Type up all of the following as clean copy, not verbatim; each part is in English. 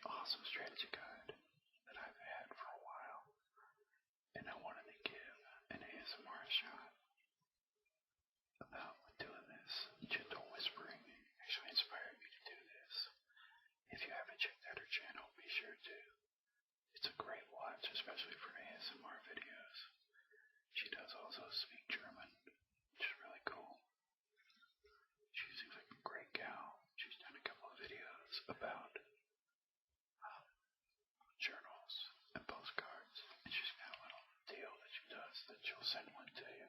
awesome strategy guide that I've had for a while, and I wanted to give an ASMR shot about doing this. Gentle whispering actually inspired me to do this. If you haven't checked out her channel, be sure to. It's a great watch, especially for ASMR videos. She does also speak German, which is really cool. She seems like a great gal. She's done a couple of videos about journals and postcards, and she's got a little deal that she does that she'll send one to you.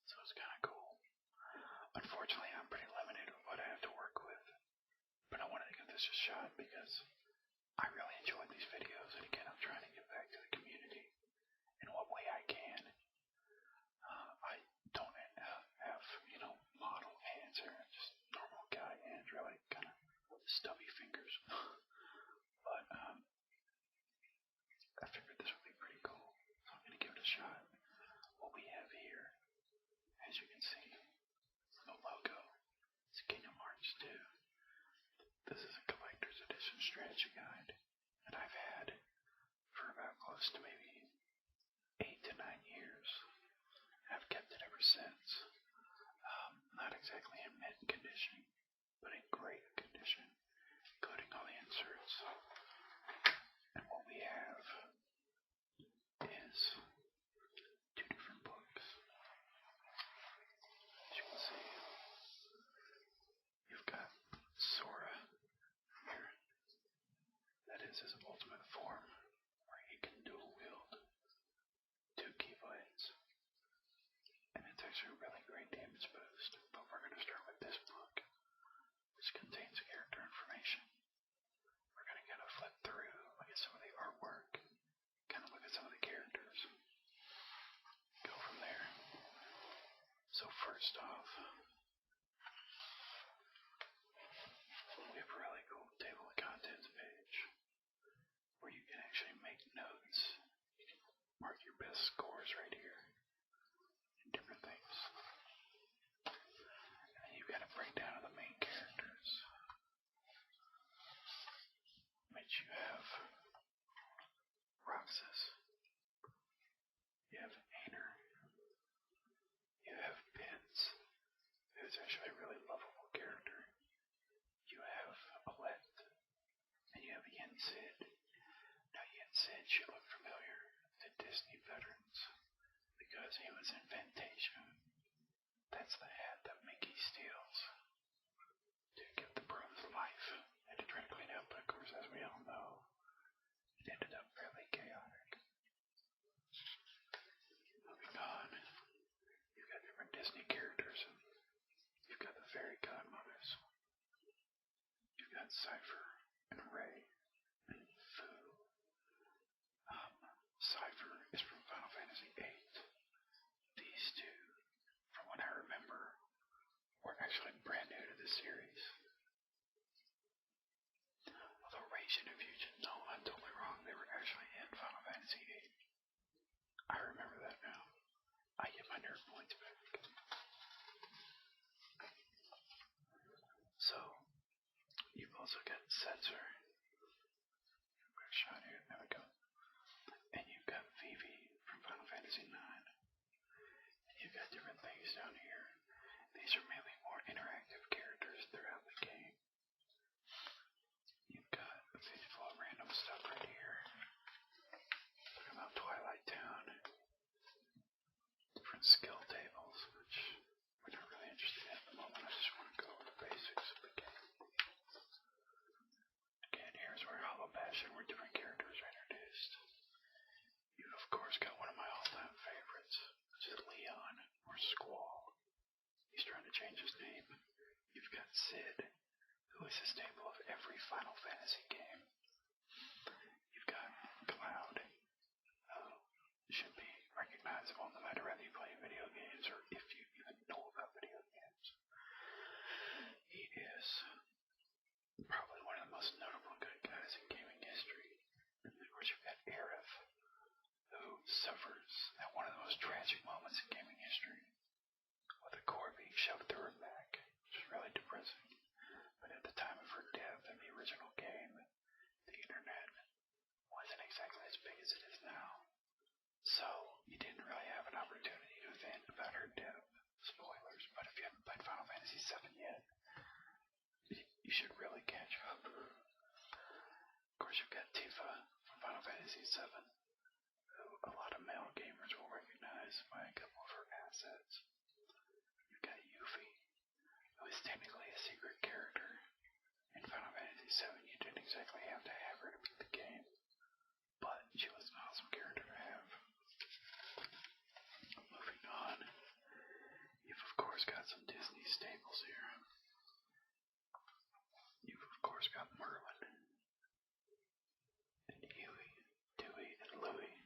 So it's kind of cool. Unfortunately, I'm pretty limited with what I have to work with, but I wanted to give this a shot because I really enjoy these videos, and again, I'm trying to give back to the community in what way I can. I don't have, model hands or just normal guy hands, really, kind of stubby fingers. But, I figured this would be pretty cool, so I'm going to give it a shot. What we have here, as you can see, the logo, is Kingdom Hearts 2. This is a collector's edition strategy guide that I've had for about close to maybe 8 to 9 years. I've kept it ever since. Not exactly in mint condition, but in great condition, including all the inserts. And what we have is 2 different books. As you can see, you've got Sora here. That is his ultimate form, where he can dual wield 2 keyblades. And it's actually a really great damage boost. But we're going to start with this book, which contains character information. We're going to kind of flip through, look at some of the artwork, kind of look at some of the characters, go from there. So first off, we have a really cool table of contents page where you can actually make notes. You can mark your best scores right here and different things. And then you've got a breakdown of the main characters, which you have Roxas, you have Aner, you have Pins, who's actually a really lovable character. You have Alette, and you have Yen Sid. Now Yen Sid should look familiar to Disney veterans because he was in Fantasia. That's the hat that Mickey steals to give the brooms life and to try to clean up, but of course, as we all know, it ended up fairly chaotic. Moving on, you've got different Disney characters. You've got the fairy godmothers. You've got Cypher and Ray and Fu. Cypher is from Final Fantasy VIII. These two, from what I remember, were actually brand new to the series. Although Rage and Infusion, no, I'm totally wrong. They were actually in Final Fantasy VIII. I remember that now. I get my nerve points back. So, you've also got Setzer. Quick shot here. There we go. And you've got Vivi from Final Fantasy IX. And you've got different things down here. These are mainly more interactive characters throughout the game. You've got a page full of random stuff right here. Talking about Twilight Town. Different skill tables, which we're not really interested in at the moment. I just want to go over the basics of the game. Again, here's where Hollow Bastion, where different characters are introduced. You've of course got one of my all-time favorites, which is Leon, or Squall. He's trying to change his name. You've got Sid, who is a staple of every Final Fantasy game. You've got Cloud, who should be recognizable no matter whether you play video games or if you even know about video games. He is probably one of the most notable good guys in gaming history. And of course you've got Aerith, who suffers at one of the most tragic moments in gaming history, with a core being shoved through her back, which is really depressing. But at the time of her death in the original game, as it is now. So, you didn't really have an opportunity to vent about her death. Spoilers, but if you haven't played Final Fantasy VII yet, you should really catch up. Of course, you've got Tifa from Final Fantasy VII, who a lot of male gamers will recognize by a couple of her assets. You've got Yuffie, who is technically a secret character. In Final Fantasy VII, you didn't exactly have to have her to beat the game, but she was an awesome character to have. Moving on, you've of course got some Disney staples here. You've of course got Merlin, and Huey, Dewey, and Louie.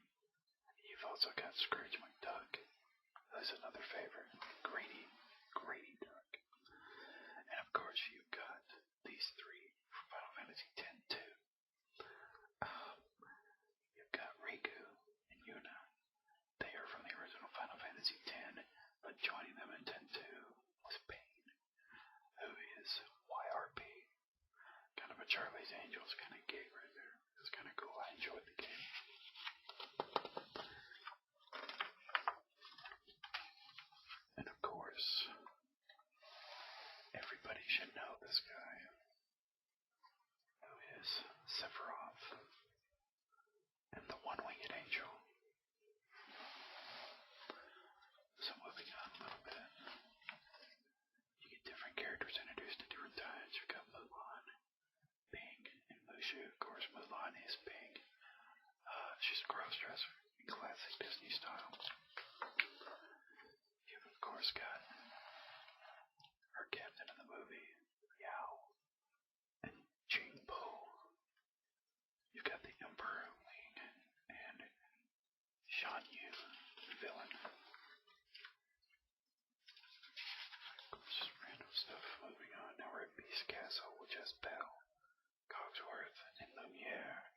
You've also got Scrooge McDuck. That's another favorite. Grady Duck. And of course you've got these three from Final Fantasy X too. You've got Riku and Yuna. They are from the original Final Fantasy X, but joining them in X-2 was Pain, who is YRP. Kind of a Charlie's Angels kind of gig right there. It's kind of cool. I enjoyed the game. And of course, everybody should know this guy, who is Sephiroth, and the One-Winged Angel. So moving on a little bit, you get different characters introduced at different times. You've got Mulan, Ping, and Mushu. Of course, Mulan is Ping. She's a cross-dresser in classic Disney style. You've of course got her captain in the movie, Yao, and Jing Po. You've got the Emperor Ling and Shan Yu, the villain. Just random stuff. Moving on. Now we're at Beast Castle, which has Belle, Cogsworth, and Lumiere.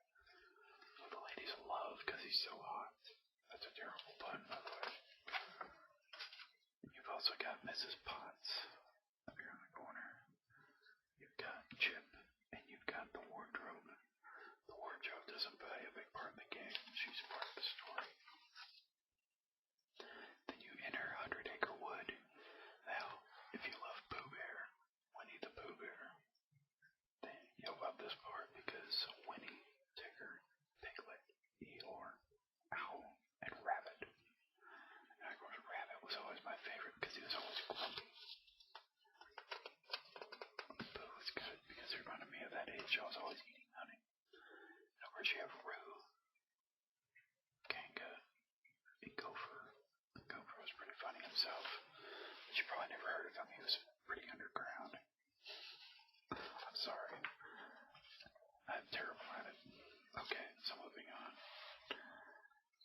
Who the ladies love because he's so hot. That's a terrible pun, by the way. You've also got Mrs. Potts up here in the corner. You've got Chip, and you've got the wardrobe. The wardrobe doesn't play a big part in the game. She's part of the story. Then you enter 100 Acre Wood. Now, if you love Pooh Bear, Winnie the Pooh Bear, then you'll love this part because Winnie, Tigger, Piglet, Eeyore, Owl, and Rabbit. And of course, Rabbit was always my favorite because he was always grumpy. Pooh was good because it reminded me of that age. I was always eating honey. And of course, you have Roo, Kanga, and Gopher. Gopher was pretty funny himself. But you probably never heard of him. He was pretty underground. I'm sorry. I'm terrible at it. Okay, so moving on.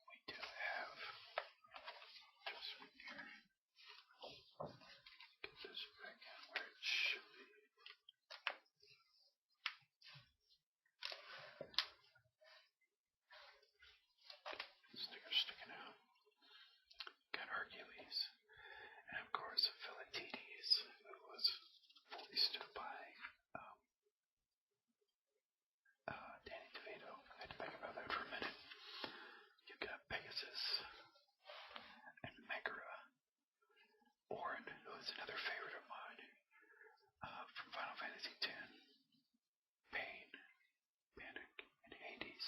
We do have just right here. Get this back where it should be. Sticker sticking out. Got Hercules. And of course, Philoctetes, who was voiced by Danny DeVito. I had to think about that for a minute. You've got Pegasus and Megara. Orin, who is another favorite of mine from Final Fantasy X. Pain, Panic, and Hades.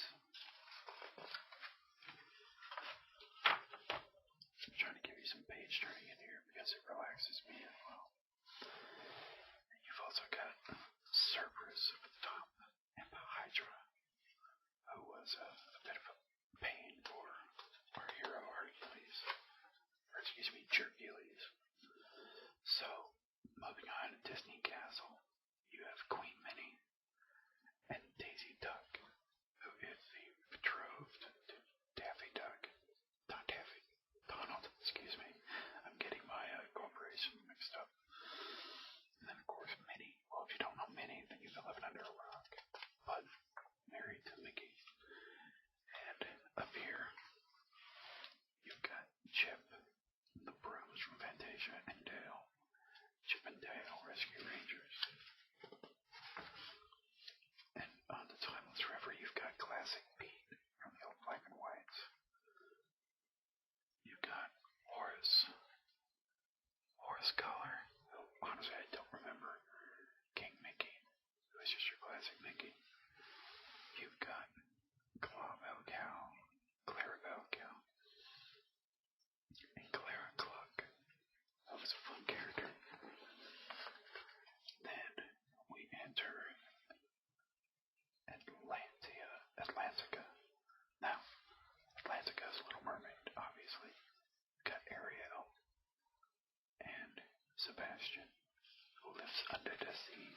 I'm trying to give you some page turning in here because it relaxes me as well. And you've also got Cerberus up at the top and Hydra, who was a bit of a pain for our hero Hercules. Or excuse me, Jercules. So, moving on to Disney Castle, you have Queen Minnie and Daisy Duck, who is the betrothed to Daffy Duck. Not Daffy. Donald, excuse me. I'm getting my corporation mixed up. And then, of course, Minnie. Well, if you don't know Minnie, then you've been living under a rock. But married to Mickey. And up here, you've got Chip, the Brooms from Fantasia, and Dale. Chip and Dale, Rescue Rangers. Sebastian, who lives under the sea.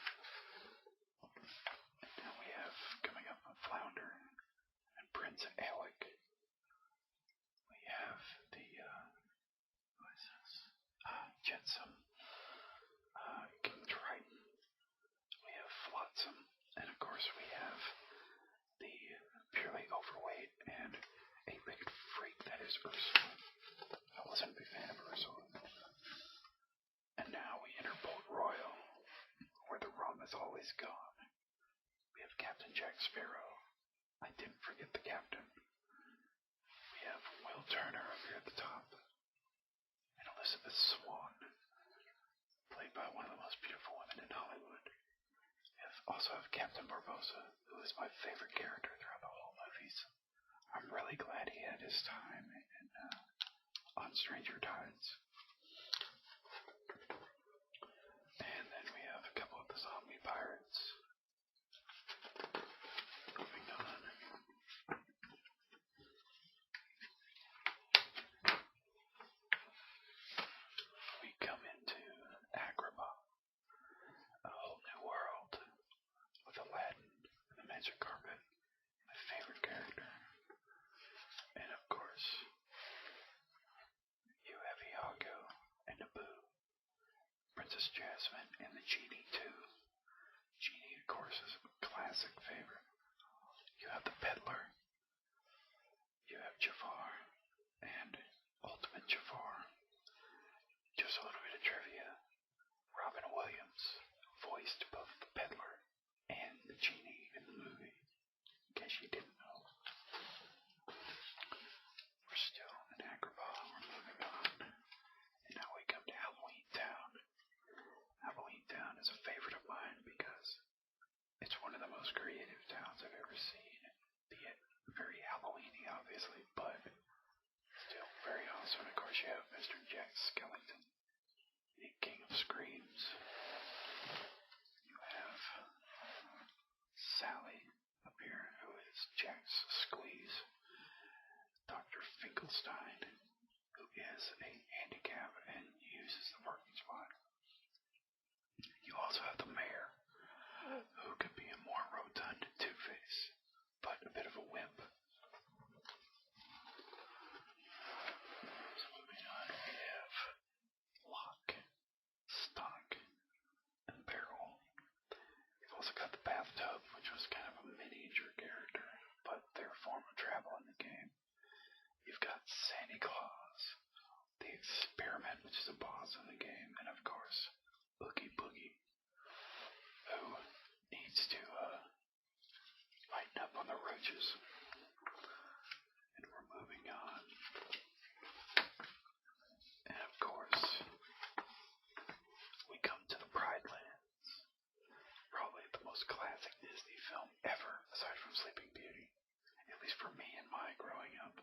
And now we have, coming up, Flounder and Prince Alec. We have the, who is this? Jetsam, King Triton. We have Flotsam, and of course we have the purely overweight and 8-legged freak that is Ursula. I wasn't a big fan of Ursula. And now we enter Port Royal, where the rum is always gone. We have Captain Jack Sparrow. I didn't forget the captain. We have Will Turner up here at the top. And Elizabeth Swann, played by one of the most beautiful women in Hollywood. We also have Captain Barbossa, who is my favorite character throughout the whole movies. I'm really glad he had his time on Stranger Tides. And then we have a couple of the zombie pirates. Moving on. We come into Agrabah, a whole new world with Aladdin and the magic carpet, my favorite character. And of course, you have Iago and Naboo, Princess Jasmine, and the Genie too. Genie, of course, is a classic favorite. You have the Peddler. You have Jafar and Ultimate Jafar. Just a little bit of trivia. Robin Williams voiced both the Peddler and the Genie in the movie, in case you didn't know. We're still in Agrabah. We're moving on. And now we come to Halloween Town. Halloween Town is a favorite of mine because it's one of the most creative towns I've ever seen. Be it very Halloween-y, obviously, but still very awesome. And of course, you have Mr. Jack Skellington, the King of Screams. You have Sally up here, who is Jack's squeeze. Dr. Finkelstein, who is a handicap and uses the parking spot. You also have the mayor, who could be a more rotund Two-Face, but a bit of a wimp. So moving on, we have Lock, Stock, and Barrel. We've also got the Bathtub, which was kind of a miniature character, but their form of travel in the game. You've got Santa Claus, the Experiment, which is a boss in the game, and of course, Oogie Boogie, who needs to lighten up on the roaches. And we're moving on. And of course, we come to the Pride Lands. Probably the most classic Disney film ever, aside from Sleeping Beauty. At least for me and my growing up.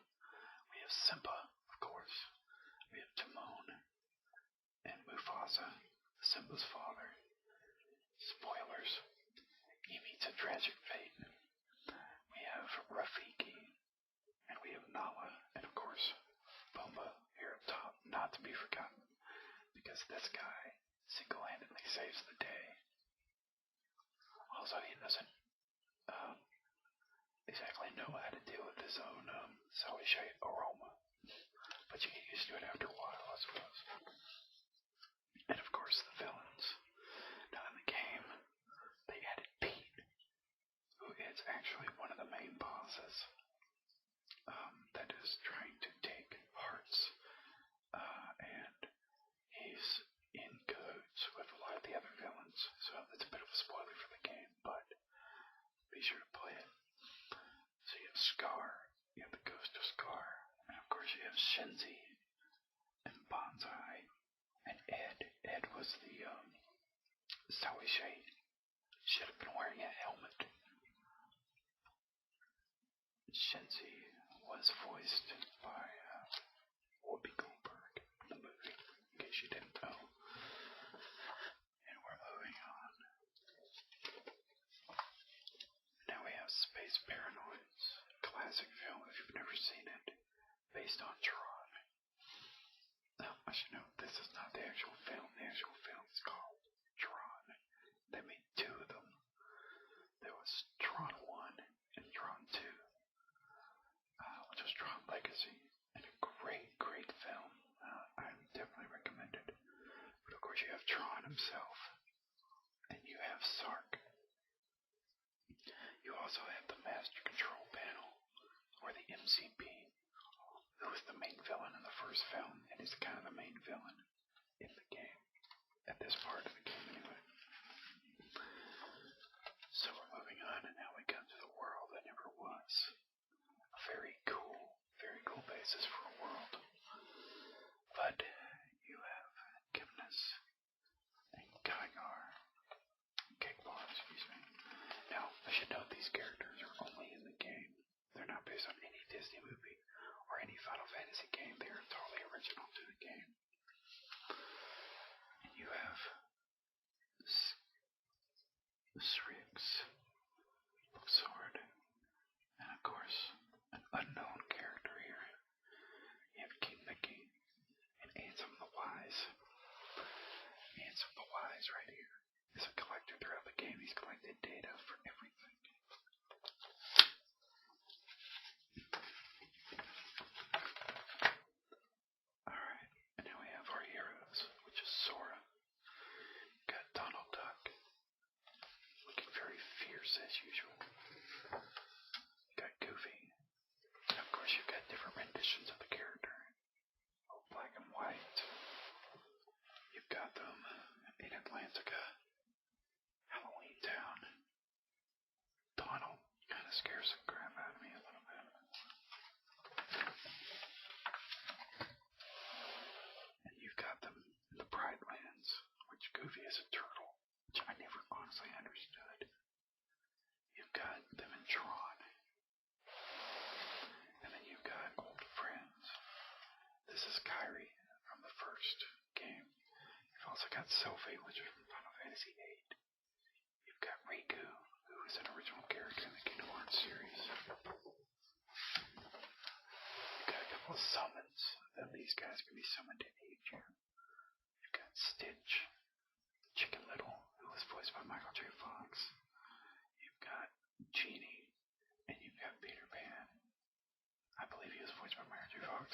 We have Simba, of course. We have Timon and Mufasa, Simba's father. Spoilers. He meets a tragic fate. We have Rafiki, and we have Nala, and of course, Pumbaa here up top, not to be forgotten, because this guy single-handedly saves the day. Also, he doesn't exactly know how to deal with his own Salishay aroma, but you get used to it after a while, I suppose. And of course, the villains. Now in the game, they added Pete, who is actually one of the main bosses that is trying to take hearts, and he's in cahoots with a lot of the other villains, so that's a bit of a spoiler for the game, but be sure to play it. So you have Scar, you have the ghost of Scar, and of course you have Shenzi, and Banzai, and Ed. Ed was the Salishay. Should have been wearing a helmet. Shenzi was voiced by Whoopi Goldberg in the movie, in case you didn't know. And we're moving on. Now we have Space Paranoids, classic film if you've never seen it, based on Tron. Now, I should note, this is not the actual film. The actual himself. And you have Sark. You also have the Master Control Panel, or the MCP, who was the main villain in the first film, and is kind of the main villain in the game, at this part of the game anyway. So we're moving on, and now we come to the world that never was. A very cool basis for a world. But you have Kipnis and Kekbar, excuse me. Now, I should note these characters are only in the game. They're not based on any Disney movie or any Final Fantasy game. They are totally original to the game. And you have Strix, Sword, and of course, an unknown character here. You have King Mickey and Ansem the Wise. Ansem the Wise right here is a collector throughout the game. He's collected data for everything. Alright, and now we have our heroes, which is Sora. Got Donald Duck, looking very fierce as usual. Got Goofy. And of course you've got different renditions of the character. Black and white. You've got them in Atlantica, Halloween Town. Donald kind of scares the crap out of me a little bit. And you've got them in the Pride Lands, which Goofy is a turtle, which I never honestly understood. You've got them in Tron. And then you've got old friends. This is Kairi from the first game. You've also got Sophie, which is from Final Fantasy VIII. You've got Riku, who is an original character in the Kingdom Hearts series. You've got a couple of summons that these guys can be summoned in each year. You've got Stitch, Chicken Little, who was voiced by Michael J. Fox. You've got Genie, and you've got Peter Pan. I believe he was voiced by Michael J. Fox.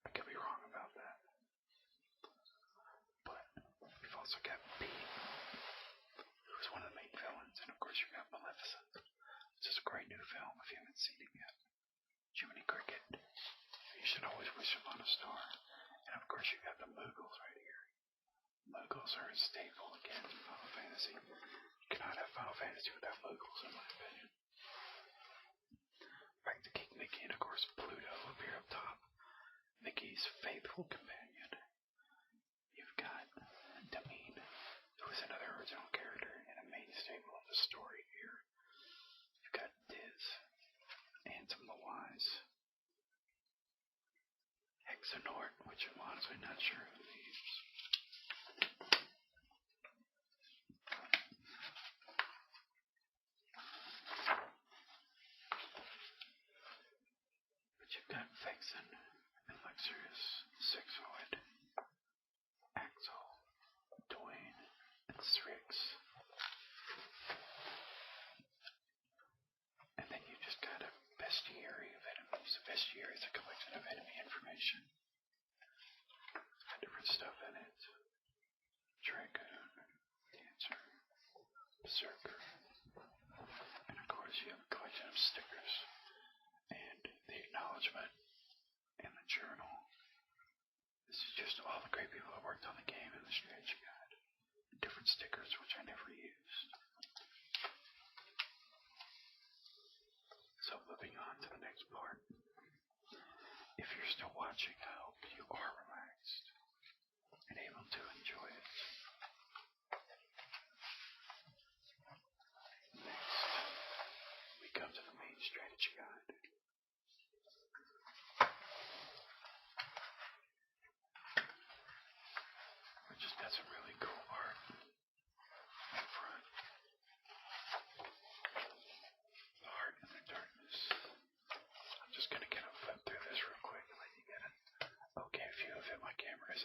I could be wrong about that. But we've also got Pete, who's one of the main villains, and of course you've got Maleficent, which is a great new film if you haven't seen it yet. Jiminy Cricket, you should always wish upon a star. And of course you've got the Moogles right here. Moogles are a staple again in Final Fantasy. You cannot have Final Fantasy without Moogles, in my opinion. Back to King Mickey, and of course Pluto up here up top. Mickey's faithful companion. You've got Damine, who is another original character and a main staple of the story here. You've got Diz, Ansem the Wise, Hexenort, which I'm honestly not sure who he is. But you've got Vexen, Elixirus, Sixoid, Axel, Dwayne, and Strix. And then you've just got a bestiary of enemies. A bestiary is a collection of enemy information. Got different stuff in it. Dragoon, Dancer, Berserker. And of course you have a collection of stickers. And the acknowledgement and the journal. This is just all the great people that worked on the game and the strategy guide. Different stickers, which I never used. So moving on to the next part. If you're still watching, I hope you are relaxed and able to enjoy it. Next, we come to the main strategy guide. Which has got some really cool art up front. The Heart and the Darkness. I'm just going to get a flip through this real quick and let you get an okay view of it. My camera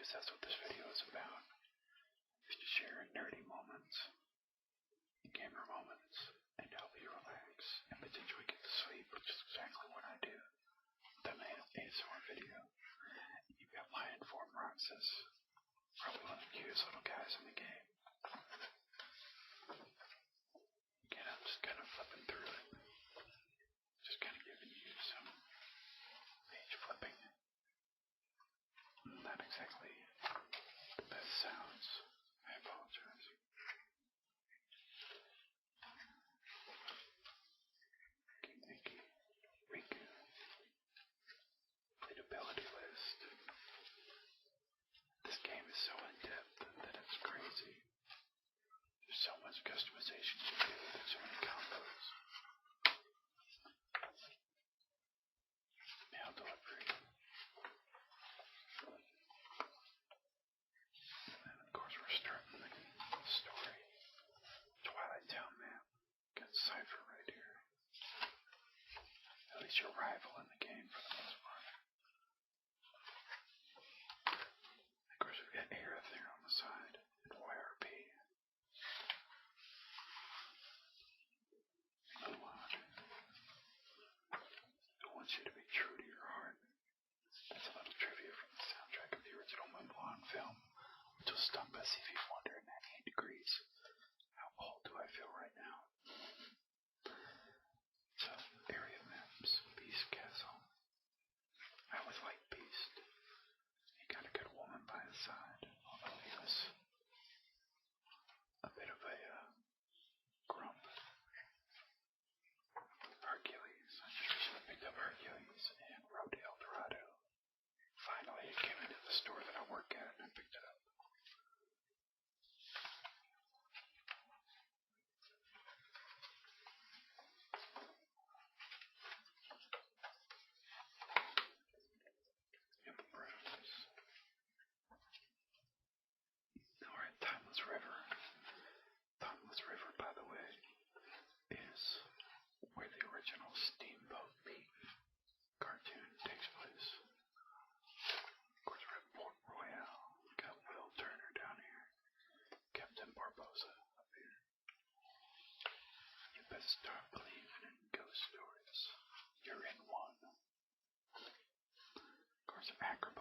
because that's what this video is about. Is to share nerdy moments, gamer moments, and help you relax and potentially get to sleep, which is exactly what I do. The main ASMR video. You've got Lionform Roxas, probably one of the cutest little guys in the game. Again, I'm just kind of flipping through it. Just kind of giving you some page flipping. Not exactly the best sounds. I apologize. Mickey, Riku, playability list. This game is so in-depth that it's crazy. There's so much customization you can do with so many combos. Mail delivery. And then of course we're starting the story. Twilight Town map. Got Cypher right here. At least your rival in the game for the most part. Of course we've got Aerith there on the side. And YRP. Mulan. I want you to be true to your heart. That's a little trivia from the soundtrack of the original Mulan film, which was stung by CV498 degrees. How old do I feel right now? So, area maps, Beast Castle. I always liked Beast. He got a good woman by his side, although he was a bit of a grump. Hercules. I just recently picked up Hercules and Road to El Dorado. Finally, it came into the store that I work at and I picked it up. Alright, Timeless River. Timeless River, by the way, is where the original Steamboat Beef cartoon takes place. Of course, we're at Port Royale. We got Will Turner down here. Captain Barbosa up here. You better start believing in ghost stories. You're in one. Of course, Ackerman.